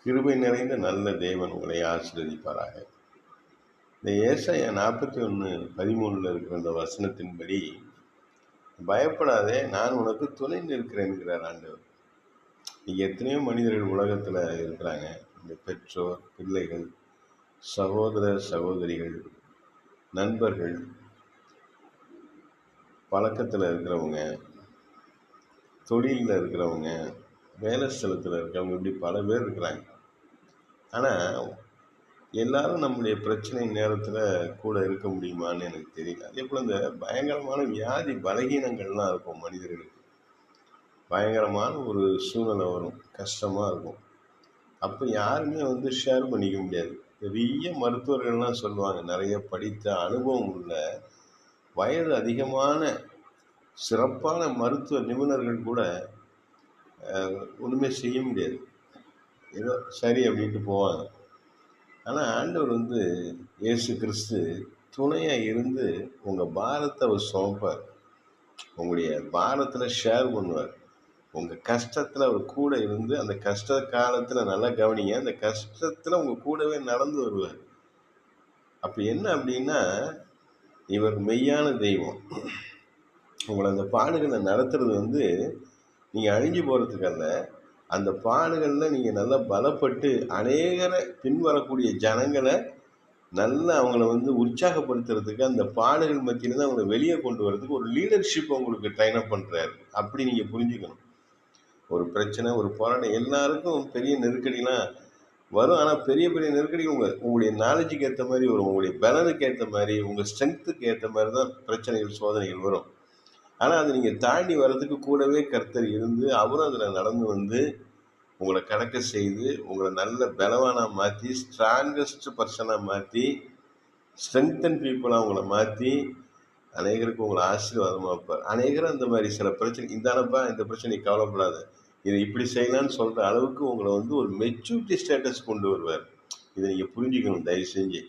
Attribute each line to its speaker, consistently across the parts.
Speaker 1: கிருபை நிறைந்த நல்ல தேவன் உங்களை ஆசீர்வதிப்பாராக. இந்த ஏசாயா 41:13 இருக்கிற அந்த வசனத்தின்படி, பயப்படாதே, நான் உனக்கு துணை நிற்கிறேன் என்கிறார் ஆண்டவர். இங்கே எத்தனையோ மனிதர்கள் உலகத்தில் இருக்கிறாங்க. இந்த பெற்றோர், பிள்ளைகள், சகோதர சகோதரிகள், நண்பர்கள், பழக்கத்தில் இருக்கிறவங்க, தொழிலில் இருக்கிறவங்க, வேலை ஸ்தலத்தில் இருக்கிறவங்க, இப்படி பல பேர் இருக்கிறாங்க. ஆனால் எல்லாரும் நம்முடைய பிரச்சனை நேரத்தில் கூட இருக்க முடியுமான்னு எனக்கு தெரியல. அதே போல் இந்த பயங்கரமான வியாதி பலகீனங்கள்லாம் இருக்கும் மனிதர்களுக்கு. பயங்கரமான ஒரு சூழ்நிலை வரும், கஷ்டமாக இருக்கும். அப்போ யாருமே ஷேர் பண்ணிக்க முடியாது. பெரிய மருத்துவர்கள்லாம் சொல்லுவாங்க, நிறைய படித்த அனுபவம் உள்ள வயது அதிகமான சிறப்பான மருத்துவ நிபுணர்கள் கூட ஒன்றுமே செய்ய முடியாது, ஏதோ சரி அப்படின்ட்டு போவாங்க. ஆனால் ஆண்டவர் இயேசு கிறிஸ்து துணையாக இருந்து உங்கள் பாரத்தை அவர் சுமப்பார். உங்களுடைய பாரத்தில் ஷேர் பண்ணுவார். உங்கள் கஷ்டத்தில் அவர் கூட இருந்து, அந்த கஷ்ட காலத்தில் நல்லா கவனிங்க, அந்த கஷ்டத்தில் உங்கள் கூடவே நடந்து வருவார். அப்போ என்ன அப்படின்னா, இவர் மெய்யான தெய்வம். உங்களை அந்த பாடுகளை நடத்துறது நீங்கள் அழிஞ்சு போகிறதுக்கல்ல, அந்த பாடுகளில் நீங்கள் நல்லா பலப்பட்டு அநேகரை பின்வரக்கூடிய ஜனங்களை நல்லா அவங்கள உற்சாகப்படுத்துறதுக்கு, அந்த பாடுகள் மத்தியிலேருந்து அவங்கள வெளியே கொண்டு வரதுக்கு ஒரு லீடர்ஷிப் உங்களுக்கு ட்ரைன் அப் பண்ணுறாரு. அப்படி நீங்கள் புரிஞ்சுக்கணும். ஒரு பிரச்சனை, ஒரு போராட்டம், எல்லாருக்கும் பெரிய நெருக்கடிலாம் வரும். ஆனால் பெரிய பெரிய நெருக்கடி உங்களுடைய நாலேஜுக்கு ஏற்ற மாதிரி வரும், உங்களுடைய பலனுக்கு ஏற்ற மாதிரி, உங்கள் ஸ்ட்ரென்த்துக்கு ஏற்ற மாதிரி தான் பிரச்சனைகள், சோதனைகள் வரும். ஆனால் அதை நீங்கள் தாண்டி வர்றதுக்கு கூடவே கர்த்தர் இருந்து, அவரும் அதில் நடந்து உங்களை கடக்க செய்து, உங்களை நல்ல பலவானாக மாற்றி, ஸ்ட்ராங்கஸ்ட் பர்சனாக மாற்றி, ஸ்ட்ரென்தன் பீப்புளாக உங்களை மாற்றி, அநேகருக்கு உங்களை ஆசீர்வாதமாக வைப்பார். அநேகரும் அந்த மாதிரி சில பிரச்சனை, இந்தானப்பா இந்த பிரச்சனை கவலைப்படாத, இதை இப்படி செய்யலான்னு சொல்கிற அளவுக்கு உங்களை ஒரு மெச்சூரிட்டி ஸ்டேட்டஸ் கொண்டு வருவார். இதை நீங்கள் புரிஞ்சுக்கணும் தயவு செஞ்சு.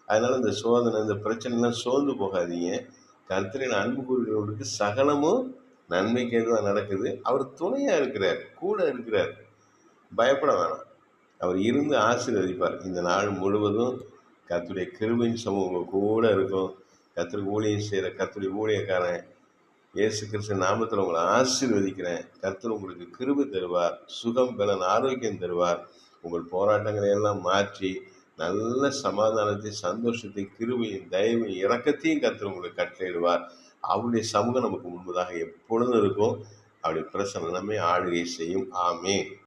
Speaker 1: அதனால் இந்த சோதனை, இந்த பிரச்சனைலாம் சோர்ந்து போகாதீங்க. கர்த்தரின் அன்பு கூறுகிறவர்களுக்கு சகலமும் நன்மைக்கு எதுவாக நடக்குது. அவர் துணையாக இருக்கிறார், கூட இருக்கிறார். பயப்பட வேணாம். அவர் இருந்து ஆசீர்வதிப்பார். இந்த நாள் முழுவதும் கர்த்தருடைய கிருபையின் சமூகம் உங்கள் கூட இருக்கும். கர்த்தருக்கு ஊழியம் செய்கிற கர்த்தருடைய ஊழியக்காரன் இயேசு கிறிஸ்து நாமத்தில் உங்களை ஆசீர்வதிக்கிறேன். கர்த்தர் உங்களுக்கு கிருபை தருவார், சுகம், பலன், ஆரோக்கியம் தருவார். உங்கள் போராட்டங்களை எல்லாம் மாற்றி நல்ல சமாதானத்தை, சந்தோஷத்தை, கிருபையும், தயவையும், இரக்கத்தையும் கர்த்தர் உங்களுக்கு கட்டளையிடுவார். அவருடைய சமூகம் நமக்கு முன்பதாக எப்பொழுதும் இருக்கும். அவருடைய பிரசன்னம் நம்மை ஆளுகை செய்யும். ஆமென்.